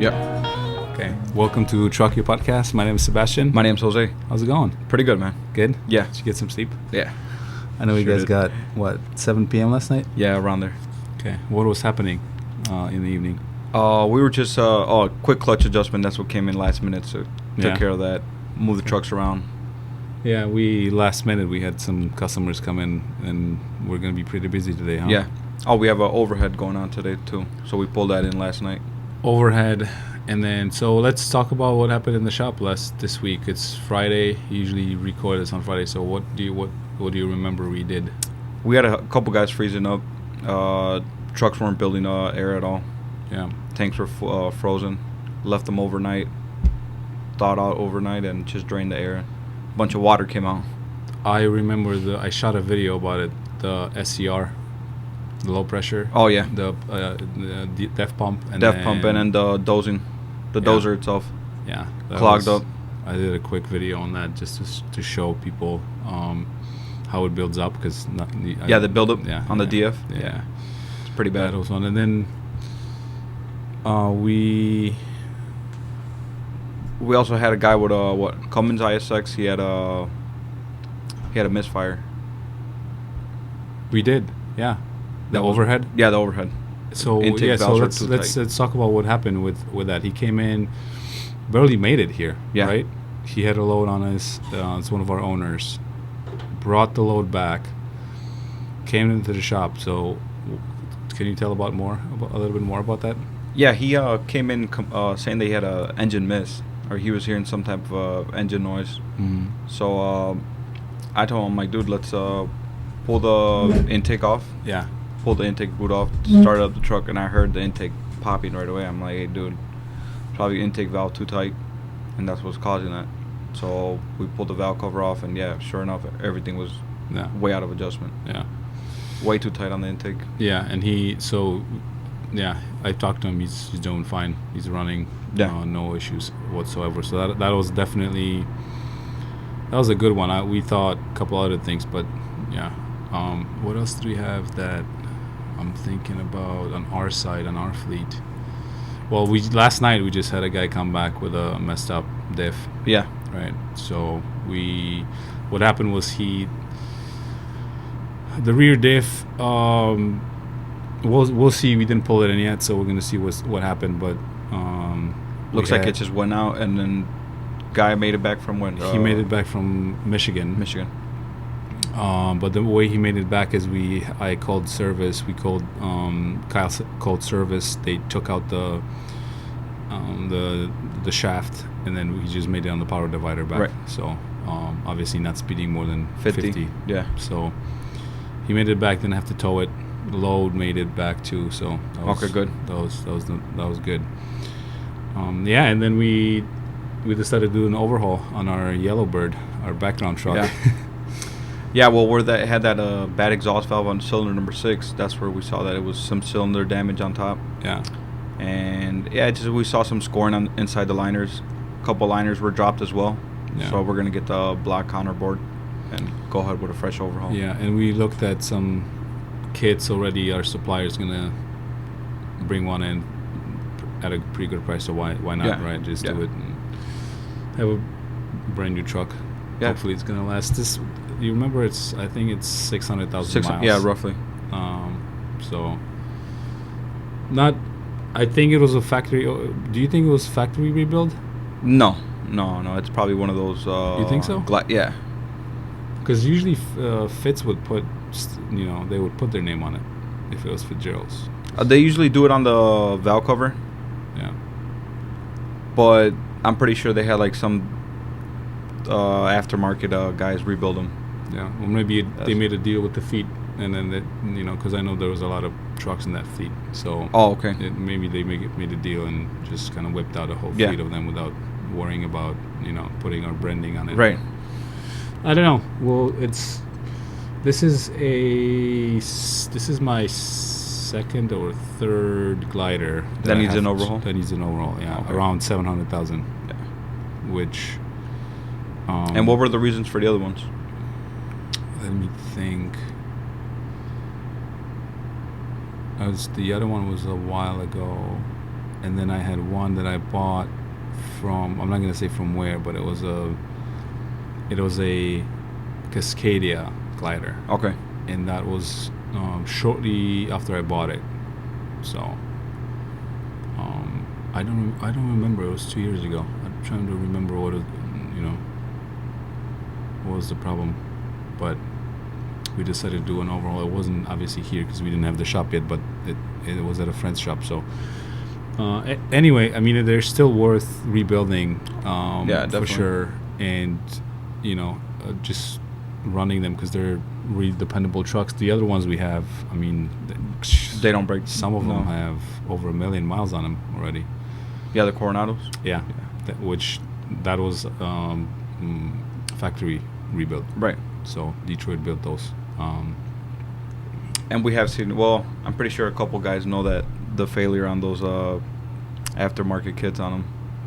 Yep. Okay. Welcome to Truck Your Podcast. My name is Sebastian. My name's Jose. How's it going? Pretty good, man. Good? Yeah. Did you get some sleep? Yeah. I know you Sure guys did. got, 7 p.m. last night? Yeah, around there. Okay. What was happening in the evening? We were just, quick clutch adjustment. That's what came in last minute, so took care of that. Moved the trucks around. Yeah, last minute, we had some customers come in, and we're going to be pretty busy today, huh? Yeah. Oh, we have an overhead going on today, too. So we pulled that in last night. Overhead. And then, so let's talk about what happened in the shop this week. It's Friday. Usually record this on Friday. So what do you remember we did? We had a couple guys freezing up. Trucks weren't building air at all. Yeah. Tanks were frozen. Left them overnight. Thawed out overnight and just drained the air. A bunch of water came out. I remember I shot a video about it. The SCR, the low pressure. Oh yeah. The def pump. And then the dozing. The dozer itself. Yeah. Clogged up. I did a quick video on that just to show people how it builds up because the buildup on the DF. Yeah. It's pretty bad. That was one. And then we also had a guy with Cummins ISX. He had a misfire. We did. Yeah. The overhead? Yeah, the overhead. So let's talk about what happened with that. He came in, barely made it here, right? He had a load on us. It's one of our owners. Brought the load back. Came into the shop. So, can you tell a little bit more about that? Yeah, he came in saying that he had a engine miss, or he was hearing some type of engine noise. Mm-hmm. So I told him, like, dude, let's pull the intake off. Yeah. Pull the intake boot off, started up the truck, and I heard the intake popping right away. I'm like, hey, dude, probably intake valve too tight, and that's what's causing that. So we pulled the valve cover off, and sure enough, everything was way out of adjustment. Yeah. Way too tight on the intake. Yeah, and I talked to him. He's doing fine. He's running. No issues whatsoever. So that was definitely a good one. We thought a couple other things, but yeah. What else do we have that I'm thinking about on our side, on our fleet? Well, last night we just had a guy come back with a messed up diff. Yeah. Right. So what happened was the rear diff. We'll see. We didn't pull it in yet, so we're gonna see what happened. But looks like it just went out, and then guy made it back from when? He made it back from Michigan. But the way he made it back is I called service. We called Kyle called service. They took out the shaft, and then we just made it on the power divider back. Right. So obviously not speeding more than 50. Yeah. So he made it back. Didn't have to tow it. The load made it back too. So that was, good. That was good. And then we decided to do an overhaul on our Yellowbird, our background truck. Yeah. Yeah, well, where that had that bad exhaust valve on cylinder number 6, that's where we saw that it was some cylinder damage on top. Yeah. And we saw some scoring inside the liners. A couple liners were dropped as well. Yeah. So we're gonna get the block counterboard and go ahead with a fresh overhaul. Yeah, and we looked at some kits already. Our supplier's gonna bring one in at a pretty good price. So why not? Right? Just do it and have a brand new truck. Yeah. Hopefully it's gonna last this. You remember I think it's 600,000 miles. Yeah, roughly. So I think it was a factory. Do you think it was factory rebuild? No. It's probably one of those. You think so? Yeah. Because usually Fitz would put, they would put their name on it if it was Fitzgerald's. They usually do it on the valve cover. Yeah. But I'm pretty sure they had like some aftermarket guys rebuild them. Yeah, well, maybe they made a deal with the fleet, and then because I know there was a lot of trucks in that fleet, so okay, maybe they made a deal and just kind of whipped out a whole fleet of them without worrying about putting our branding on it. Right. I don't know. Well, this is my second or third glider that needs an overhaul. Yeah, okay. Around 700,000. Yeah. Which. And what were the reasons for the other ones? Let me think. The other one was a while ago. and then I had one that I bought from, I'm not gonna say from where, but it was a Cascadia glider, Okay. and that was shortly after I bought it. So I don't remember. It was 2 years ago. I'm trying to remember what was the problem, but we decided to do an overhaul. It wasn't obviously here because we didn't have the shop yet, but it was at a friend's shop. So anyway, I mean, they're still worth rebuilding, Definitely. for sure, and just running them because they're really dependable trucks. The other ones we have, I mean, They don't break. some of them No. have over 1 million miles on them already. Yeah, the Coronados. Yeah, that was factory rebuilt. Right. So Detroit built those. And we have seen. Well, I'm pretty sure a couple guys know that the failure on those aftermarket kits on them.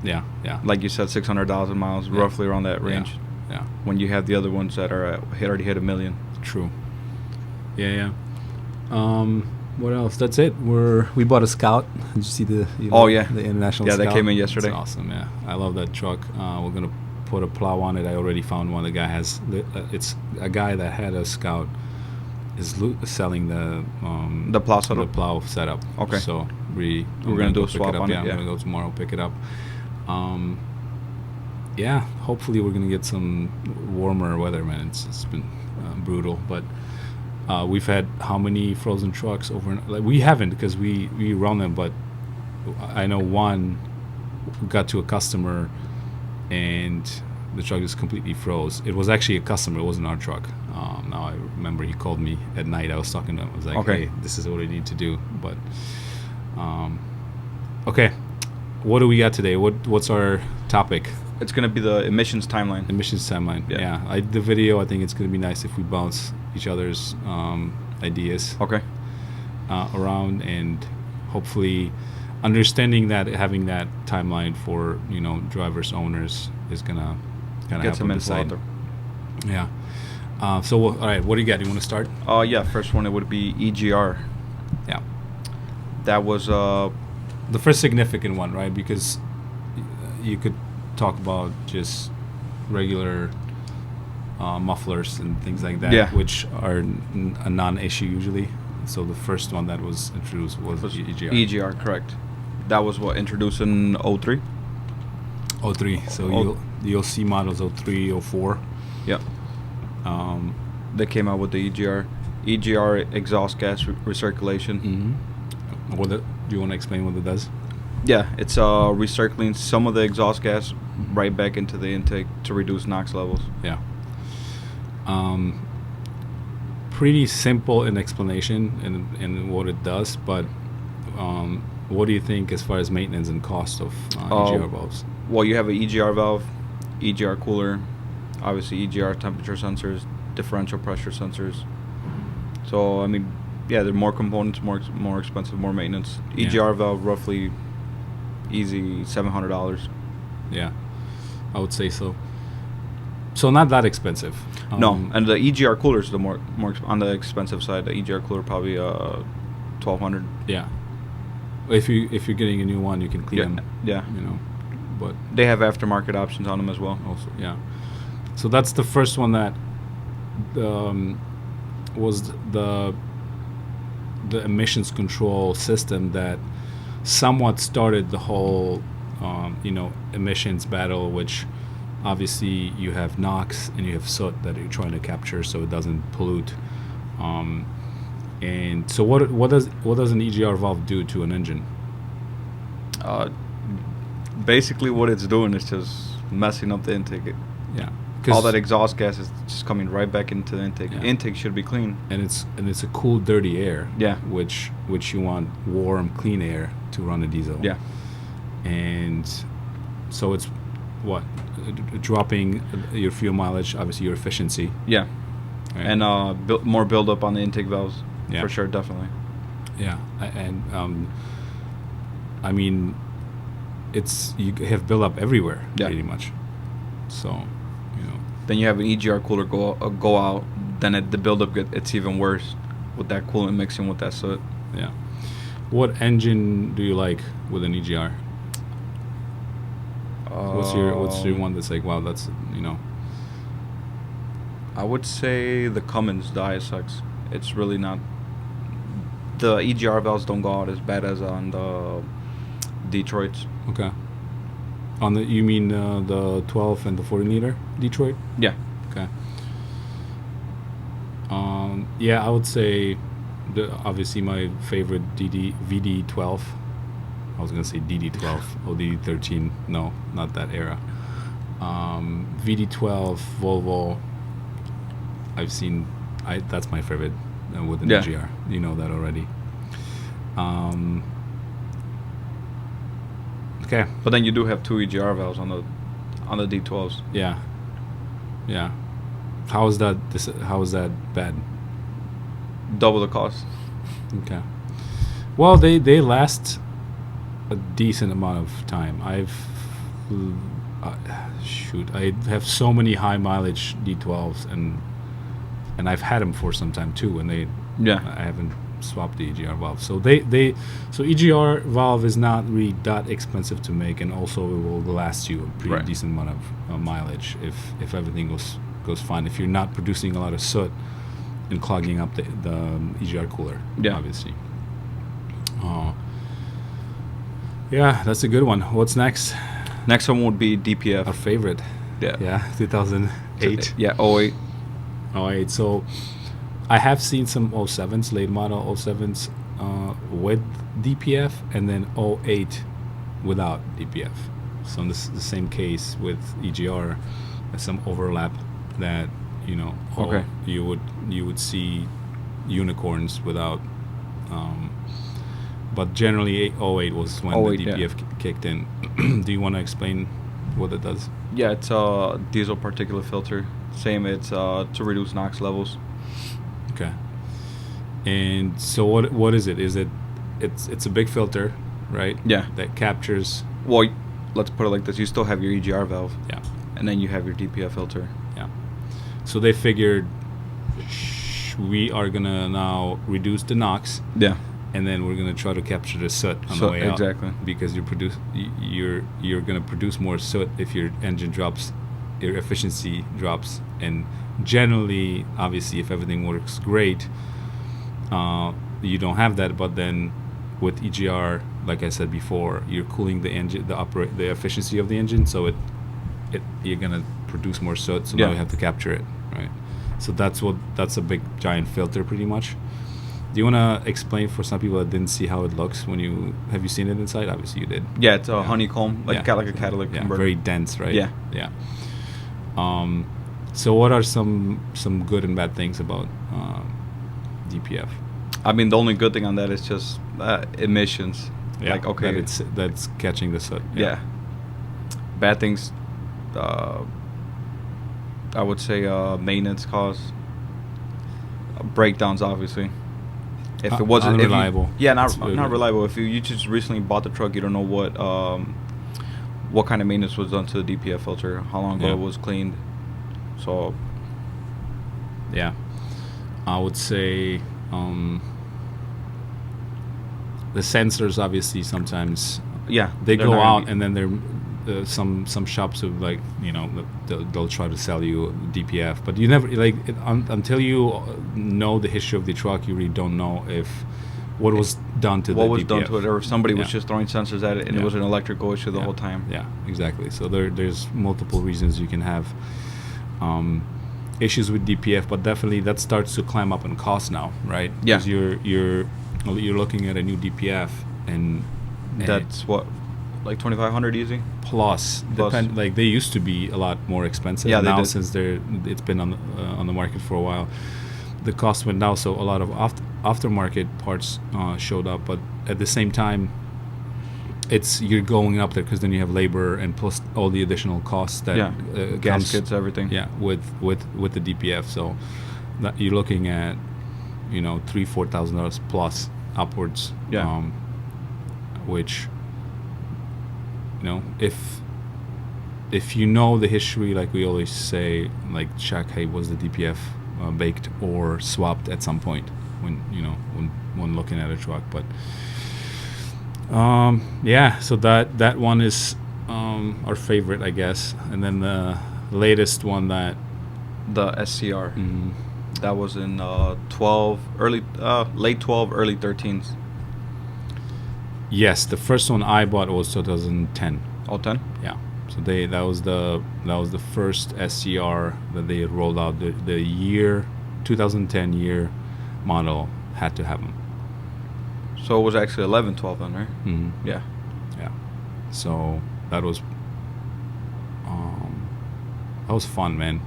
Yeah. Like you said, 600,000 miles, Yeah. roughly around that range. Yeah. When you have the other ones that are already hit 1 million. True. Yeah. What else? That's it. We bought a Scout. Did you see the? Oh, yeah. The international. Yeah, Scout? that came in yesterday. It's awesome. Yeah, I love that truck. We're gonna put a plow on it. I already found one. The guy has. It's a guy that had a Scout. Is selling the plow setup. The plow setup. Okay. So we're gonna do a swap on it. Yeah, I'm gonna go tomorrow pick it up. Yeah, hopefully we're gonna get some warmer weather, man. It's been brutal, but we've had how many frozen trucks over? Like we haven't because we run them, but I know one got to a customer and the truck is completely froze. It was actually a customer. It wasn't our truck. Now I remember he called me at night. I was talking to him. I was like, Okay. hey, this is what I need to do. But okay, what do we got today? What's our topic? It's gonna be the emissions timeline. Emissions timeline. Yeah. The video, I think it's going to be nice if we bounce each other's ideas Okay. around, and hopefully understanding that having that timeline for drivers, owners is gonna Get help some them info out decide. there. Yeah. So all right, what do you got? You want to start? Yeah. First one, it would be EGR. Yeah. That was The first significant one, right? Because you could talk about just regular mufflers and things like that, Yeah. which are a non-issue usually. So the first one that was introduced was EGR. EGR, correct. That was what introduced in 03. 03. So you'll see models 03, 04. Yep. They came out with the EGR exhaust gas recirculation. Mm-hmm. Do you want to explain what it does? Yeah, it's recircling some of the exhaust gas right back into the intake to reduce NOx levels. Yeah. Pretty simple in explanation and what it does, but what do you think as far as maintenance and cost of EGR valves? Well, you have an EGR valve, EGR cooler, obviously EGR temperature sensors, differential pressure sensors. So, I mean, yeah, there are more components, more expensive, more maintenance. Yeah. EGR valve, roughly easy $700. Yeah, I would say so. So not that expensive. No, and the EGR cooler is the more on the expensive side. The EGR cooler probably $1,200. Yeah. If you're getting a new one, you can clean them. Yeah. But They have aftermarket options on them as well. also, yeah. So that's the first one that was the emissions control system that somewhat started the whole emissions battle, which obviously you have NOx and you have soot that you're trying to capture so it doesn't pollute. And so what does an EGR valve do to an engine? Basically, what it's doing is just messing up the intake. Yeah. All that exhaust gas is just coming right back into the intake. Yeah. Intake should be clean. And it's a cool, dirty air. Yeah. Which you want warm, clean air to run a diesel. Yeah. And so it's dropping your fuel mileage, obviously your efficiency. Yeah. Right? And more buildup on the intake valves. Yeah. For sure, definitely. Yeah, and I mean, you have buildup everywhere, Yeah. pretty much. So, Then you have an EGR cooler go out. Then the buildup it's even worse with that coolant mixing with that soot. yeah. What engine do you like with an EGR? What's your one that's like, wow, that's, you know? I would say the Cummins, the ISX. It's really not. The EGR valves don't go out as bad as on the Detroits. Okay. On the, you mean the 12 and the 40 liter Detroit? Yeah. Okay. Yeah, I would say obviously my favorite VD12. I was gonna say DD12 or DD13. No, not that era. VD12 Volvo. I've seen. That's my favorite with an EGR. You know that already. Okay. But then you do have 2 EGR valves on the D12s. Yeah. Yeah. How is that? How is that bad? Double the cost. Okay. Well, they last a decent amount of time. I have so many high mileage D12s and I've had them for some time too, and I haven't swapped the EGR valve. So so EGR valve is not really that expensive to make, and also it will last you a pretty decent amount of mileage if everything goes fine. If you're not producing a lot of soot and clogging up the EGR cooler, obviously. Yeah, that's a good one. What's next? Next one would be DPF. Our favorite. Yeah, 2008. Yeah, 08. 08. So I have seen some 07s, late model 07s with DPF, and then 08 without DPF. So in the same case with EGR, there's some overlap that, you know, you would see unicorns without. But generally 08 was when the DPF kicked in. Do you want to explain what it does? Yeah, it's a diesel particulate filter. Same, it's to reduce NOx levels. Okay. And so what is it? Is it's a big filter, right? Yeah. That captures. Well, let's put it like this: you still have your EGR valve. Yeah. And then you have your DPF filter. Yeah. So they figured we are gonna now reduce the NOx. Yeah. And then we're gonna try to capture the soot on the way out. Exactly. Because you're gonna produce more soot if your engine drops, your efficiency drops, and generally, obviously, if everything works great, you don't have that. But then, with EGR, like I said before, you're cooling the engine, the efficiency of the engine, so you're gonna produce more soot. So now you have to capture it, right? So that's a big giant filter, pretty much. Do you want to explain for some people that didn't see how it looks have you seen it inside? Obviously you did. Yeah, it's a honeycomb, like a catalytic converter. Very dense, right? Yeah. Yeah. So what are some good and bad things about DPF? I mean, the only good thing on that is just emissions. Yeah, like, okay, that's catching the soot. Yeah. Bad things, I would say maintenance costs, breakdowns, obviously. If it wasn't unreliable. Not reliable. If you just recently bought the truck, you don't know what kind of maintenance was done to the DPF filter, how long ago it was cleaned. So yeah, I would say the sensors obviously sometimes they go out, and then they're some shops who, like, you know, they'll try to sell you DPF, but you never until you know the history of the truck, you really don't know if what was done to what the was DPF. done to it, or if somebody was just throwing sensors at it and it was an electrical issue the whole time. Yeah, exactly. So there's multiple reasons you can have issues with DPF, but definitely that starts to climb up in cost now, right? Yeah. Because you're looking at a new DPF, and that's what, like 2,500 easy. Plus. Like they used to be a lot more expensive. Yeah, now since it's been on the market for a while, the cost went down. So a lot of aftermarket parts showed up, but at the same time, you're going up there because then you have labor and plus all the additional costs that gaskets, everything. Yeah, with the DPF. So that you're looking at, you know, $3,000-$4,000 plus upwards. Yeah. Which, you know, if you know the history, like we always say, like, check, hey, was the DPF baked or swapped at some point when looking at a truck. But Yeah, so that one is our favorite, I guess. And then the latest one that The SCR. mm, That was in late 12, early 13s. yes, the first one I bought was 2010. All 10? Yeah. So that was the first SCR that they had rolled out. The year 2010 year model had to have them. So it was actually 11, 12 then, right? Mm-hmm. Yeah. Yeah. So that was fun, man.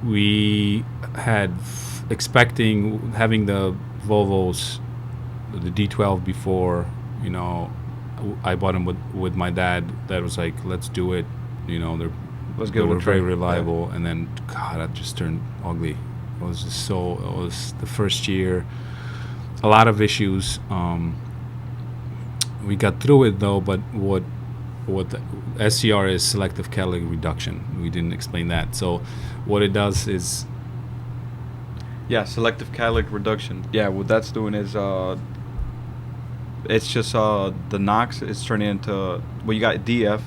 We had expecting having the Volvos, the D12 before, you know, I bought them with my dad. That was like, let's do it. You know, Let's they give it were a try. very reliable, and then God, that just turned ugly. It was the first year, a lot of issues. We got through it though, but what the SCR is selective catalytic reduction. We didn't explain that. So what it does is Yeah, selective catalytic reduction. Yeah, what that's doing is it's just the NOx is turning into, well, you got DF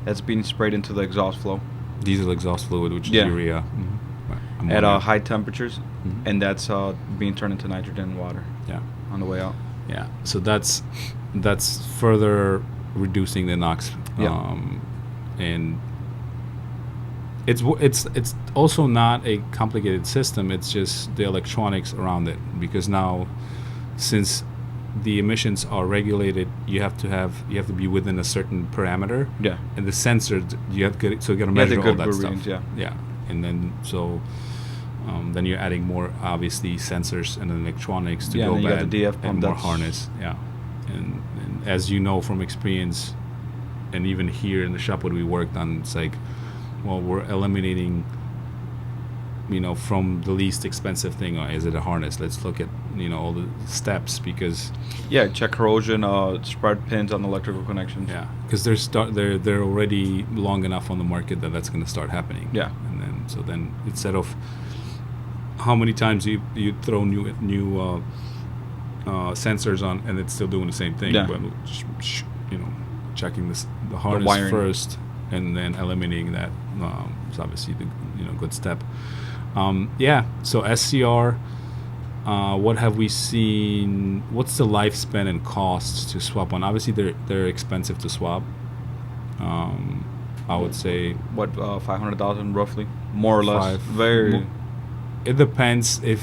that's being sprayed into the exhaust flow diesel exhaust fluid, which is Yeah. urea. at Ammonia. high temperatures, Mhm. and that's being turned into nitrogen and water Yeah. on the way out. Yeah, so that's further reducing the NOx, Yeah. and it's also not a complicated system. It's just the electronics around it, because now, since the emissions are regulated, you have to be within a certain parameter, Yeah. and the sensor you have to Yeah, measure they're all good that stuff. readings, yeah. Yeah, and then so. Then you're adding more, obviously, sensors and electronics to Yeah, go and then you bad got the DF pump, and more that's- harness. Yeah, and as you know from experience, and even here in the shop what we worked on, it's like, well, we're eliminating, from the least expensive thing. Is it a harness? Let's look at all the steps, because Yeah, check corrosion, spread pins on electrical connections. yeah, because they're already long enough on the market that that's going to start happening. Yeah. And then instead of how many times you throw new sensors on and it's still doing the same thing, Yeah. but checking the harness wiring. first and then eliminating that is obviously the good step. So SCR, what have we seen? What's the lifespan and cost to swap on? Obviously they're expensive to swap. I would say What, 500,000 roughly? More or less. Mo- it depends. It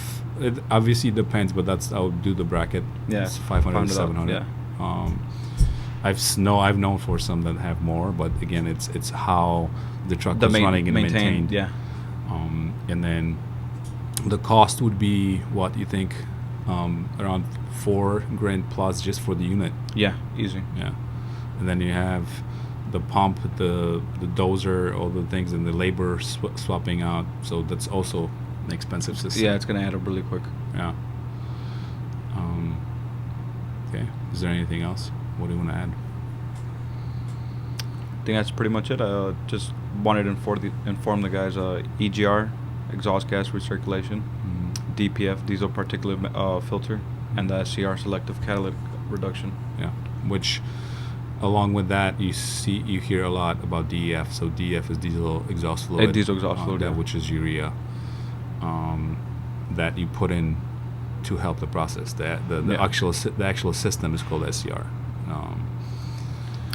obviously depends, but I'll do the bracket. Yeah, It's 500 to 700. yeah. I've known for some that have more, but again, it's how the truck is running and maintained. Yeah. And then the cost would be, what you think, around $4,000 plus just for the unit. Yeah, easy. Yeah, and then you have the pump, the dozer, all the things, and the labor swapping out. So that's also an expensive system. Yeah, it's going to add up really quick. Yeah. Okay. Is there anything else? What do you want to add? I think that's pretty much it. Just wanted to inform the guys, EGR, exhaust gas recirculation, DPF, diesel particulate filter, and the SCR, selective catalytic reduction. Yeah. Which, along with that, you hear a lot about DEF. So DEF is diesel exhaust fluid. Diesel exhaust fluid, yeah. Which is urea. That you put in to help the process. The actual system is called SCR.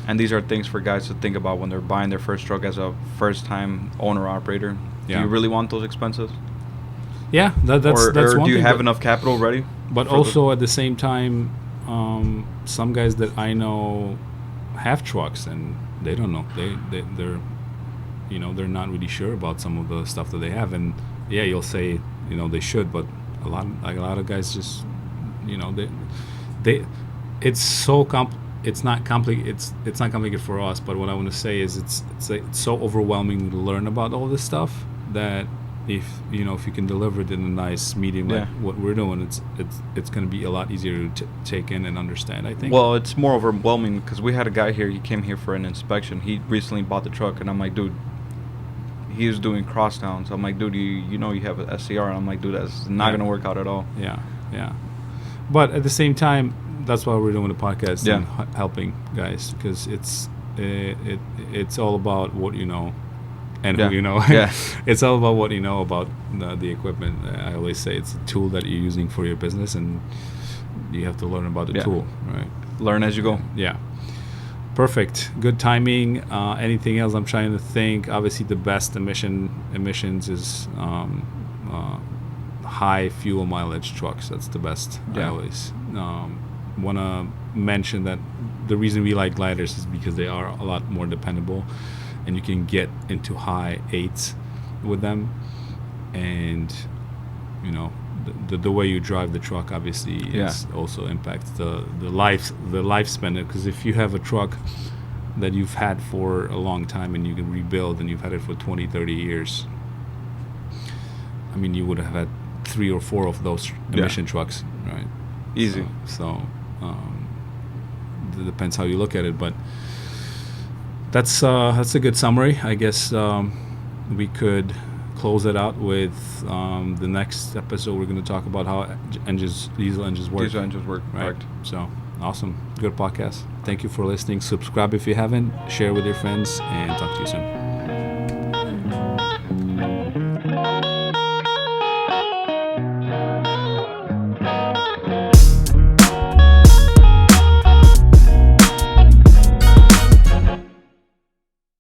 And these are things for guys to think about when they're buying their first truck as a first-time owner-operator. Yeah. Do you really want those expenses? Yeah, that's or one do you thing, have but- enough capital ready? But for also at the same time, some guys that I know have trucks and they don't know. They're not really sure about some of the stuff that they have. And yeah, you'll say they should, but a lot of guys just they it's so it's not complicated. It's not complicated for us. But what I want to say is it's so overwhelming to learn about all this stuff that if you can deliver it in a nice medium like what we're doing, it's going to be a lot easier to take in and understand, I think. Well, it's more overwhelming because we had a guy here. He came here for an inspection. He recently bought the truck, and I'm like, dude, he was doing cross towns. I'm like, dude, you have an SCR. And I'm like, dude, that's not going to work out at all. Yeah. But at the same time, that's why we're doing the podcast Yeah. and helping guys, because it's all about what you know and Yeah. who you know. Yeah. It's all about what you know about the equipment. I always say it's a tool that you're using for your business, and you have to learn about the Yeah. tool, right? Learn as you go. Yeah. Perfect. Good timing. Anything else? I'm trying to think. Obviously, the best emissions is high fuel mileage trucks. That's the best. I Yeah. always want to mention that the reason we like gliders is because they are a lot more dependable, and you can get into high 8s with them. And you know, the way you drive the truck obviously is also impacts the lifespan. Because if you have a truck that you've had for a long time and you can rebuild, and you've had it for 20, 30 years, I mean, you would have had 3 or 4 of those emission trucks, right? Easy. So it depends how you look at it, but that's a good summary. I guess we could close it out with the next episode. We're going to talk about how diesel engines work. Diesel engines work, right? correct. So awesome, good podcast. Thank you for listening. Subscribe if you haven't. Share with your friends, and talk to you soon.